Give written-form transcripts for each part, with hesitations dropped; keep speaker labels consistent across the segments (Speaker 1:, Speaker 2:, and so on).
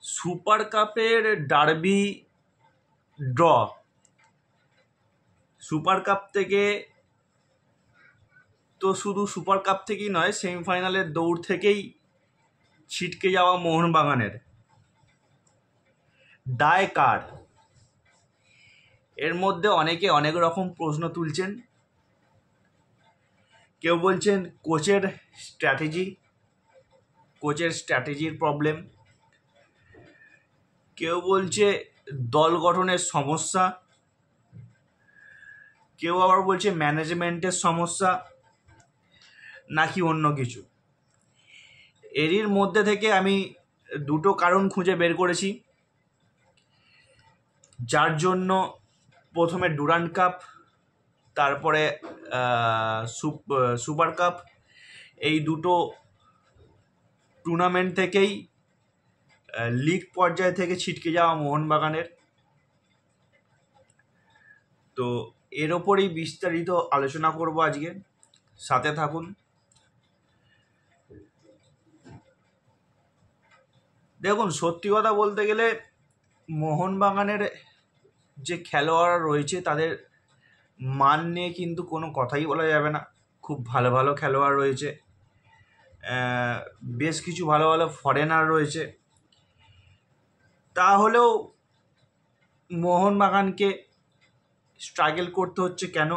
Speaker 1: Super কাপের derby draw. Super cup থেকে তো শুধু সুপার কাপ থেকেই নয়, সেমিফাইনালের দৌড় থেকেই ছিটকে যাওয়া মোহনবাগানের দায় কার? এর মধ্যে অনেকে অনেক রকম প্রশ্ন তুলছেন। কেউ বলছেন কোচের স্ট্র্যাটেজির প্রবলেম, কেউ বলছে দল গঠনের সমস্যা, কেউ আবার বলছে ম্যানেজমেন্টের সমস্যা, নাকি অন্য কিছু। এরই মধ্যে থেকে আমি দুটো কারণ খুঁজে বের করেছি, যার জন্য প্রথমে ডুরান্ড কাপ, তারপরে সুপার কাপ, এই দুটো টুর্নামেন্ট থেকেই লিগ পর্যায় থেকে ছিটকে যাওয়া মোহনবাগানের। তো এর ওপরেই বিস্তারিত আলোচনা করব আজকে, সাথে থাকুন। দেখুন, সত্যি কথা বলতে গেলে মোহনবাগানের যে খেলোয়াড় রয়েছে তাদের মান নিয়ে কিন্তু কোনো কথাই বলা যাবে না। খুব ভালো ভালো খেলোয়াড় রয়েছে, বেশ কিছু ভালো ভালো ফরেনার রয়েছে। তাহলেও মোহনবাগানকে স্ট্রাগল করতে হচ্ছে কেন?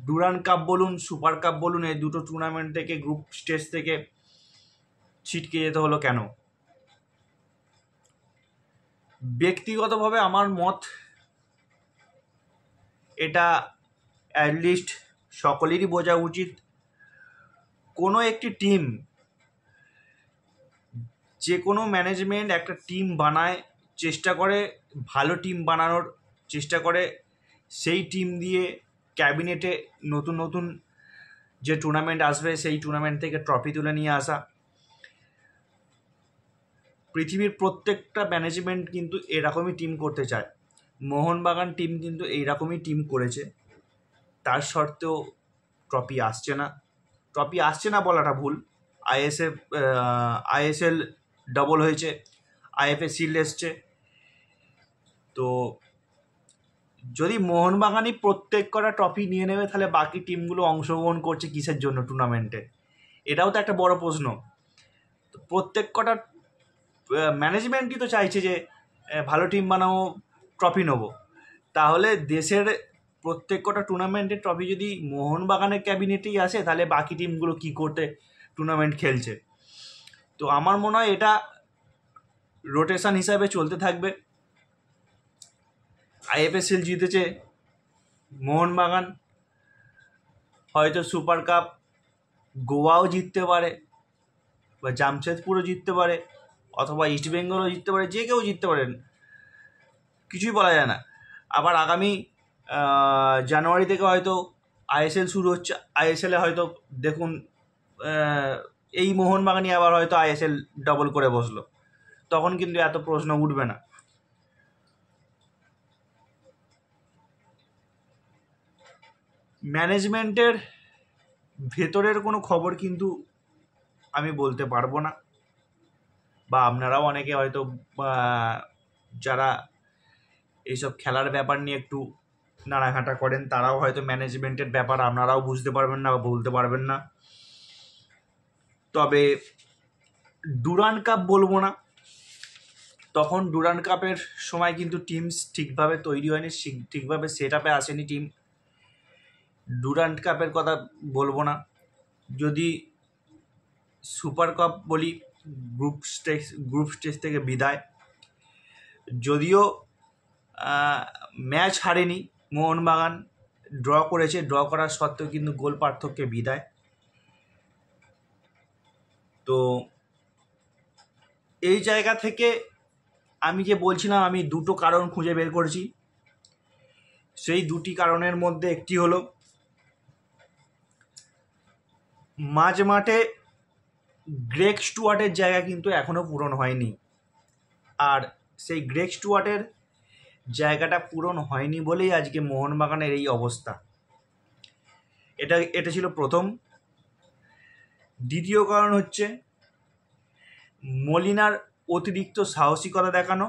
Speaker 1: ডুরান্ড কাপ বলুন, সুপার কাপ বলুন, এই দুটো টুর্নামেন্ট থেকে, গ্রুপ স্টেজ থেকে ছিটকে যেতে হলো কেন? ব্যক্তিগতভাবে আমার মত, এটা অ্যাটলিস্ট সকলেরই বোঝা উচিত। কোনো একটি টিম, যে কোনো ম্যানেজমেন্ট একটা টিম বানায়, চেষ্টা করে ভালো টিম বানানোর চেষ্টা করে, সেই টিম দিয়ে ক্যাবিনেটে নতুন নতুন যে টুর্নামেন্ট আসবে সেই টুর্নামেন্ট থেকে ট্রফি তুলে নিয়ে আসা। পৃথিবীর প্রত্যেকটা ম্যানেজমেন্ট কিন্তু এরকমই টিম করতে চায়। মোহনবাগান টিম কিন্তু এইরকমই টিম করেছে, তার সত্ত্বেও ট্রফি আসছে না বলাটা ভুল। আইএসএল ডবল হয়েছে, আইএফএ শিল্ড এসছে। তো যদি মোহনবাগানই প্রত্যেক কটা ট্রফি নিয়ে নেবে, তাহলে বাকি টিমগুলো অংশগ্রহণ করছে কিসের জন্য টুর্নামেন্টে? এটাও তো একটা বড় প্রশ্ন। তো প্রত্যেক কটা ম্যানেজমেন্টই তো চাইছে যে ভালো টিম বানাবো, ট্রফি নেবো। তাহলে দেশের প্রত্যেক কটা টুর্নামেন্টের ট্রফি যদি মোহনবাগানের ক্যাবিনেটেই আসে, তাহলে বাকি টিমগুলো কি করতে টুর্নামেন্ট খেলছে? তো আমার মনে হয় এটা রোটেশন হিসাবে চলতে থাকবে। আইএফএসএল জিতেছে মোহনবাগান, হয়তো সুপার কাপ গোয়াও জিততে পারে, বা জামশেদপুরও জিততে পারে, অথবা ইস্টবেঙ্গলও জিততে পারে, যে কেউ জিততে পারেন, কিছুই বলা যায় না। আবার আগামী জানুয়ারি থেকে হয়তো আইএসএল শুরু হচ্ছে, আইএসএলে হয়তো দেখুন এই মোহনবাগানই আবার হয়তো আইএসএল ডবল করে বসলো, তখন কিন্তু এত প্রশ্ন উঠবে না। ম্যানেজমেন্টের ভেতরের কোনো খবর কিন্তু আমি বলতে পারবো না, বা আপনারাও অনেকে হয়তো যারা এইসব খেলার ব্যাপার নিয়ে একটু নাড়াঘাটা করেন, তারাও হয়তো ম্যানেজমেন্টের ব্যাপার আপনারাও বুঝতে পারবেন না বা বলতে পারবেন না। তবে ডুরান্ড কাপ বলবো না, তখন ডুরান্ড কাপের সময় কিন্তু টিম ঠিকভাবে তৈরি হয়নি, ঠিকভাবে সেট আপে আসেনি টিম। ডুরান্ড কাপের কথা বলবো না। যদি সুপার কাপ বলি, গ্রুপ স্টেজ থেকে বিদায়, যদিও ম্যাচ হারেনি মোহনবাগান, ড্র করেছে, ড্র করার সত্ত্বেও কিন্তু গোল পার্থক্যে বিদায়। তো এই জায়গা থেকে আমি যে বলছিলাম, আমি দুটো কারণ খুঁজে বের করেছি। সেই দুটি কারণের মধ্যে একটি হলো মাঝ মাঠে গ্রেগ স্টুয়ার্টের জায়গা কিন্তু এখনও পূরণ হয়নি, আর সেই গ্রেগ স্টুয়ার্টের জায়গাটা পূরণ হয়নি বলেই আজকে মোহনবাগানের এই অবস্থা। এটা ছিল প্রথম। দ্বিতীয় কারণ হচ্ছে মলিনার অতিরিক্ত সাহসিকতা দেখানো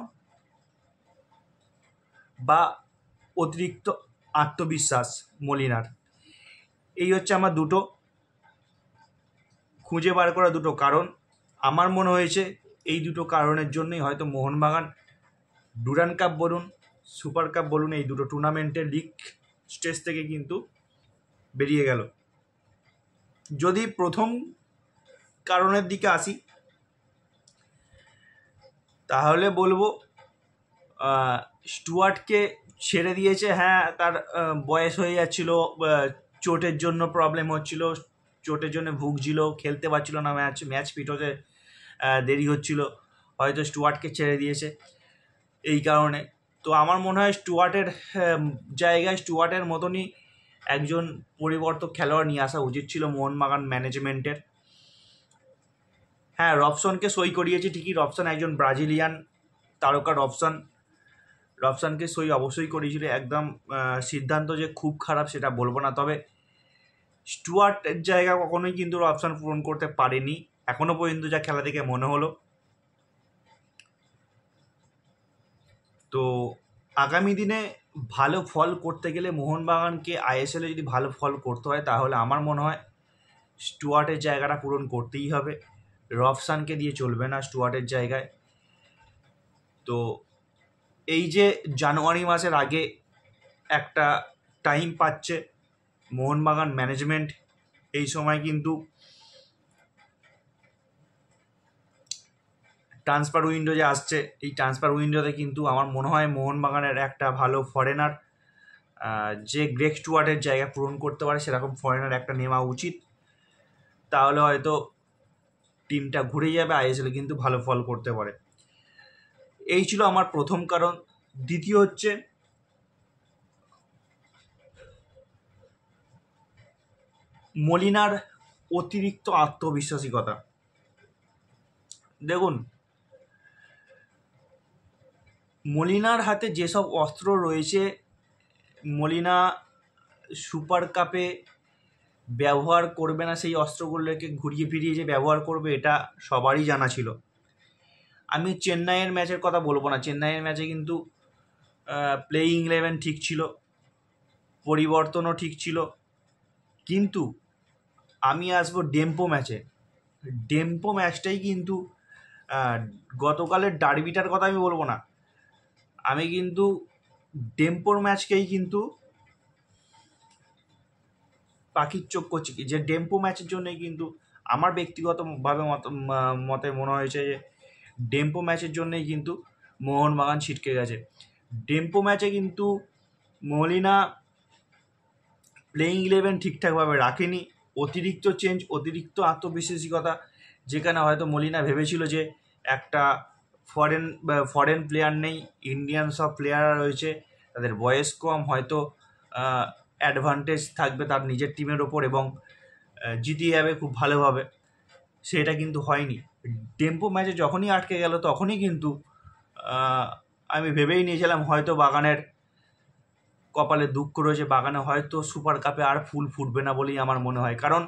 Speaker 1: বা অতিরিক্ত আত্মবিশ্বাস মলিনার, এই হচ্ছে আমার দুটো খুঁজে বার করা দুটো কারণ। আমার মনে হয়েছে এই দুটো কারণের জন্যই হয়তো মোহনবাগান ডুরান্ড কাপ বলুন, সুপার কাপ বলুন, এই দুটো টুর্নামেন্টের লিগ স্টেজ থেকে কিন্তু বেরিয়ে গেল। যদি প্রথম কারণের দিকে আসি তাহলে বলবো স্টুয়ার্টকে ছেড়ে দিয়েছে। হ্যাঁ, তার বয়স হয়ে যাচ্ছিল, চোটের জন্য প্রবলেম হচ্ছিল, চোটের জন্য ভুগছিল, খেলতে পারছিল না, ম্যাচ ফিট হতে দেরি হচ্ছিল, হয়তো স্টুয়ার্টকে ছেড়ে দিয়েছে এই কারণে। তো আমার মনে হয় স্টুয়ার্টের জায়গায় স্টুয়ার্টের মতনই একজন পরিবর্তক খেলোয়াড় নিয়ে আসা উচিত ছিল মোহনবাগান ম্যানেজমেন্টের। হ্যাঁ, রবসনকে সই করিয়েছে ঠিকই, রবসন একজন ব্রাজিলিয়ান তারকা, রবসনকে সই অবশ্যই করিয়েছিল। একদম সিদ্ধান্ত যে খুব খারাপ সেটা বলবো না, তবে স্টুয়ার্টের জায়গা কখনোই কিন্তু রবসন পূরণ করতে পারেনি এখনো পর্যন্ত, যা খেলা থেকে মনে হলো। তো আগামী দিনে ভালো ফল করতে গেলে মোহনবাগানকে আইএসএলে যদি ভালো ফল করতে হয় তাহলে আমার মনে হয় স্টুয়ার্টের জায়গাটা পূরণ করতেই হবে, রবসানকে দিয়ে চলবে না স্টুয়ার্টের জায়গায়। তো এই যে জানুয়ারি মাসের আগে একটা টাইম পাচ্ছে মোহনবাগান ম্যানেজমেন্ট, এই সময় কিন্তু ট্রান্সফার উইন্ডো যে আসছে, এই ট্রান্সফার উইন্ডোতে কিন্তু আমার মনে হয় মোহনবাগানের একটা ভালো ফরেনার, যে গ্রেগ স্টুয়ার্টের জায়গা পূরণ করতে পারে সেরকম ফরেনার একটা নেওয়া উচিত। তাহলে হয়তো টিমটা ঘুরে যাবে, আইএসএলে কিন্তু ভালো ফল করতে পারে। এই ছিল আমার প্রথম কারণ। দ্বিতীয় হচ্ছে মলিনার অতিরিক্ত আত্মবিশ্বাসিকতা। দেখুন, মলিনার হাতে যেসব অস্ত্র রয়েছে, মলিনা সুপার কাপে ব্যবহার করবে না, সেই অস্ত্রগুলোকে ঘুরিয়ে ফিরিয়ে যে ব্যবহার করবে এটা সবারই জানা ছিল। আমি চেন্নাইয়ের ম্যাচের কথা বলবো না, চেন্নাইয়ের ম্যাচে কিন্তু প্লেয়িং 11 ঠিক ছিল, পরিবর্তনও ঠিক ছিল, কিন্তু আমি আসবো ডেম্পো ম্যাচে। ডেম্পো ম্যাচটাই কিন্তু গতকালের ডার্বিটার কথা আমি বলবো না, আমি কিন্তু ডেম্পোর ম্যাচকেই কিন্তু পাখির চোখ করছি কি, যে ডেম্পো ম্যাচের জন্যই কিন্তু আমার ব্যক্তিগতভাবে মতে মনে হয়েছে যে ডেম্পো ম্যাচের জন্যই কিন্তু মোহনবাগান ছিটকে গেছে। ডেম্পো ম্যাচে কিন্তু মলিনা প্লেয়িং 11 ঠিকঠাকভাবে রাখেনি, অতিরিক্ত চেঞ্জ, অতিরিক্ত আত্মবিশ্বাসিকতা, যেখানে হয়তো মলিনা ভেবেছিল যে একটা ফরেন প্লেয়ার নেই, ইন্ডিয়ান সব প্লেয়াররা রয়েছে, তাদের বয়স কম, হয়তো অ্যাডভান্টেজ থাকবে তার নিজের টিমের ওপর এবং জিতিয়ে যাবে খুব ভালোভাবে, সেটা কিন্তু হয়নি। ডেম্পো ম্যাচে যখনই আটকে গেল তখনই কিন্তু আমি ভেবেই নিয়েছিলাম হয়তো বাগানের কপালে দুঃখ রয়েছে, বাগানে হয়তো সুপার কাপে আর ফুল ফুটবে না বলেই আমার মনে হয়। কারণ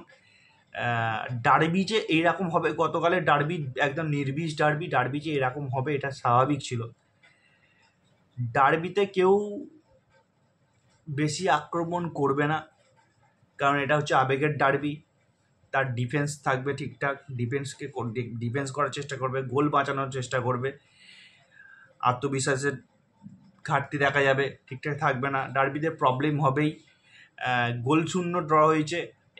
Speaker 1: ডার্বি যে এইরকম হবে, গতকালের ডার্বি একদম নির্বিষ ডার্বি যে এরকম হবে এটা স্বাভাবিক ছিল। ডার্বিতে কেউ বেশি আক্রমণ করবে না, কারণ এটা হচ্ছে আবেগের ডার্বি, তার ডিফেন্স থাকবে ঠিকঠাক, ডিফেন্স করার চেষ্টা করবে, গোল বাঁচানোর চেষ্টা করবে, আত্মবিশ্বাসের ঘাটতি দেখা যাবে, ঠিকঠাক থাকবে না, ডার্বিতে প্রবলেম হবেই। গোল শূন্য ড্র হয়েছে,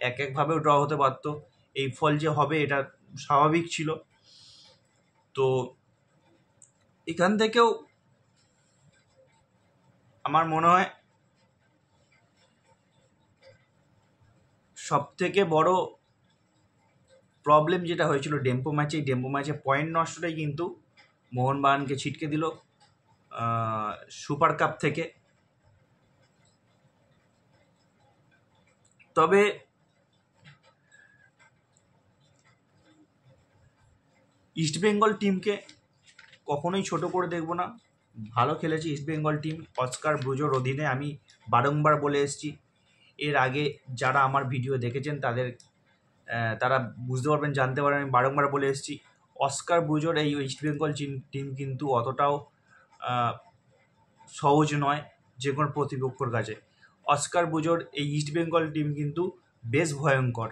Speaker 1: একভাবেও ড্র হতে পারতো, এই ফল যে হবে এটা স্বাভাবিক ছিল। তো এখান থেকেও আমার মনে হয় সবথেকে বড় প্রবলেম যেটা হয়েছিল ডেম্পো ম্যাচে, এই ডেম্পো ম্যাচে পয়েন্ট নষ্টটাই কিন্তু মোহনবাগানকে ছিটকে দিল সুপার কাপ থেকে। তবে ইস্টবেঙ্গল টিমকে কখনোই ছোট করে দেখব না, ভালো খেলেছে ইস্টবেঙ্গল টিম অস্কার ব্রুজোর অধীনে। আমি বারংবার বলে এসেছি, এর আগে যারা আমার ভিডিও দেখেছেন তারা বুঝতে পারবেন, জানতে পারবেন, আমি বারংবার বলে এসেছি অস্কার ব্রুজোর এই ইস্ট বেঙ্গল টিম কিন্তু অতটাও সহজ নয় যে কোনো প্রতিপক্ষর কাছে। অস্কার ব্রুজোর এই ইস্ট বেঙ্গল টিম কিন্তু বেশ ভয়ঙ্কর,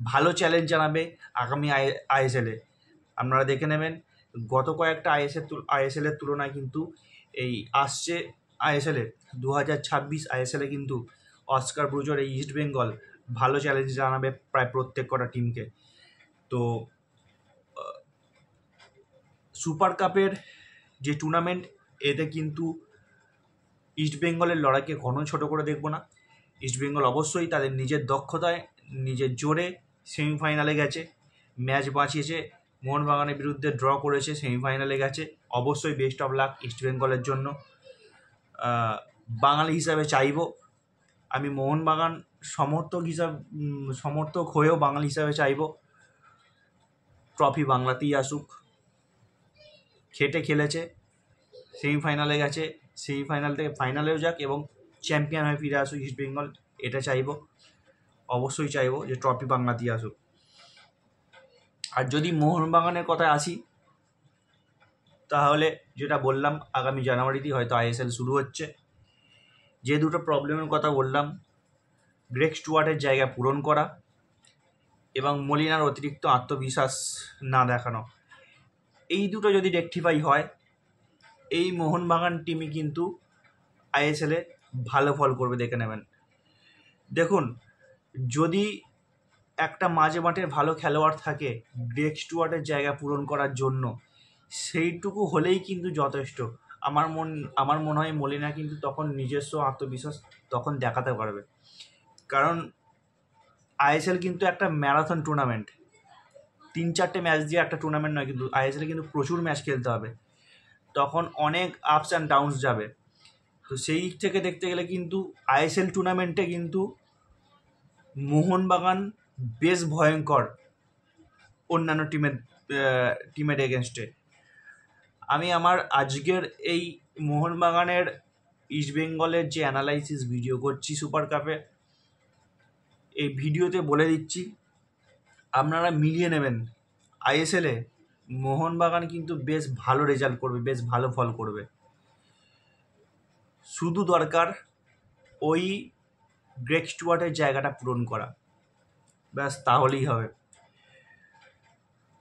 Speaker 1: ভালো চ্যালেঞ্জ জানাবে আগামী আইএসএলে। আপনারা দেখে নেবেন গত কয়েকটা আইএসএলের তুলনায় কিন্তু এই আসছে আইএসএলে 2026 আইএসএলে কিন্তু অস্কার ব্রুজোর এই ইস্ট বেঙ্গল ভালো চ্যালেঞ্জ জানাবে প্রায় প্রত্যেক কটা টিমকে। তো সুপার কাপের যে টুর্নামেন্ট, এতে কিন্তু ইস্ট বেঙ্গলের লড়াইকে কোনো ছোটো করে দেখব না। ইস্ট বেঙ্গল অবশ্যই তাদের নিজের দক্ষতায়, নিজের জোরে সেমিফাইনালে গেছে, ম্যাচ বাঁচিয়েছে, মোহনবাগানের বিরুদ্ধে ড্র করেছে, সেমিফাইনালে গেছে। অবশ্যই বেস্ট অফ লাক ইস্ট বেঙ্গলের জন্য। বাঙালি হিসাবে চাইব, আমি মোহনবাগান সমর্থক হয়েও বাঙালি হিসাবে চাইব ট্রফি বাংলাতেই আসুক। খেটে খেলেছে, সেমিফাইনালে গেছে, সেমিফাইনাল থেকে ফাইনালেও যাক এবং চ্যাম্পিয়ন হয়ে ফিরে আসুক ইস্ট বেঙ্গল, এটা চাইব। অবশ্যই চাইব যে ট্রফি বাংলাতেই আসুক। আর যদি মোহনবাগানের কথায় আসি, তাহলে যেটা বললাম আগামী জানুয়ারিতেই হয়তো আইএসএল শুরু হচ্ছে। যে দুটো প্রবলেমের কথা বললাম, গ্রেগ স্টুয়ার্টের জায়গা পূরণ করা এবং মলিনার অতিরিক্ত আত্মবিশ্বাস না দেখানো, এই দুটো যদি রেকটিফাই হয়, এই মোহনবাগান টিমই কিন্তু আইএসএলে ভালো ফল করবে, দেখে নেবেন। দেখুন, যদি একটা মাঝে মাঠের ভালো খেলোয়াড় থাকে গ্রেগ স্টুয়ার্টের জায়গা পূরণ করার জন্য, সেইটুকু হলেই কিন্তু যথেষ্ট। আমার মনে হয় মলিনা কিন্তু তখন নিজস্ব আত্মবিশ্বাস তখন দেখাতে পারবে। কারণ আইএসএল কিন্তু একটা ম্যারাথন টুর্নামেন্ট, 3-4টে ম্যাচ দিয়ে একটা টুর্নামেন্ট নয়, কিন্তু আইএসএলে কিন্তু প্রচুর ম্যাচ খেলতে হবে, তখন অনেক আপস অ্যান্ড ডাউনস যাবে। তো সেই দিক থেকে দেখতে গেলে কিন্তু আইএসএল টুর্নামেন্টে কিন্তু মোহনবাগান বেশ ভয়ঙ্কর অন্যান্য টিমের এগেনস্টে। আমি আমার আজকের এই মোহনবাগানের ইস্ট বেঙ্গলের যে অ্যানালাইসিস ভিডিও করছি সুপার কাপে, এই ভিডিওতে বলে দিচ্ছি, আপনারা মিলিয়ে নেবেন। আইএসএলে মোহনবাগান কিন্তু বেশ ভালো রেজাল্ট করবে, বেশ ভালো ফল করবে। শুধু দরকার ওই গ্রেগ স্টুয়ার্টের জায়গাটা পূরণ করা, ব্যাস তাহলেই হবে।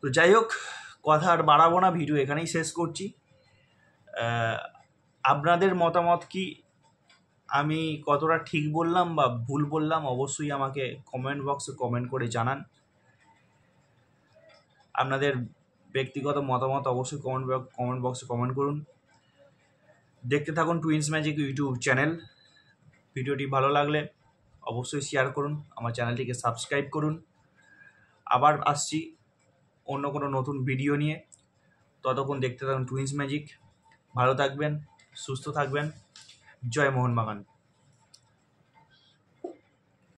Speaker 1: তো যাই হোক, কথা আর বাড়াবো না, ভিডিও এখানেই শেষ করছি। আপনাদের মতামত কি, আমি কতটা ঠিক বললাম বা ভুল বললাম, অবশ্যই আমাকে কমেন্ট বক্সে কমেন্ট করে জানান। আপনাদের ব্যক্তিগত মতামত অবশ্যই কমেন্ট বক্সে কমেন্ট করুন। দেখতে থাকুন টুইন্স ম্যাজিক ইউটিউব চ্যানেল। ভিডিওটি ভালো লাগলে অবশ্যই শেয়ার করুন, আমার চ্যানেলটিকে সাবস্ক্রাইব করুন। আবার আসছি অন্য কোনো নতুন ভিডিও নিয়ে, ততক্ষণ দেখতে থাকুন টুইন্স ম্যাজিক। ভালো থাকবেন, সুস্থ থাকবেন। জয় মোহনবাগান।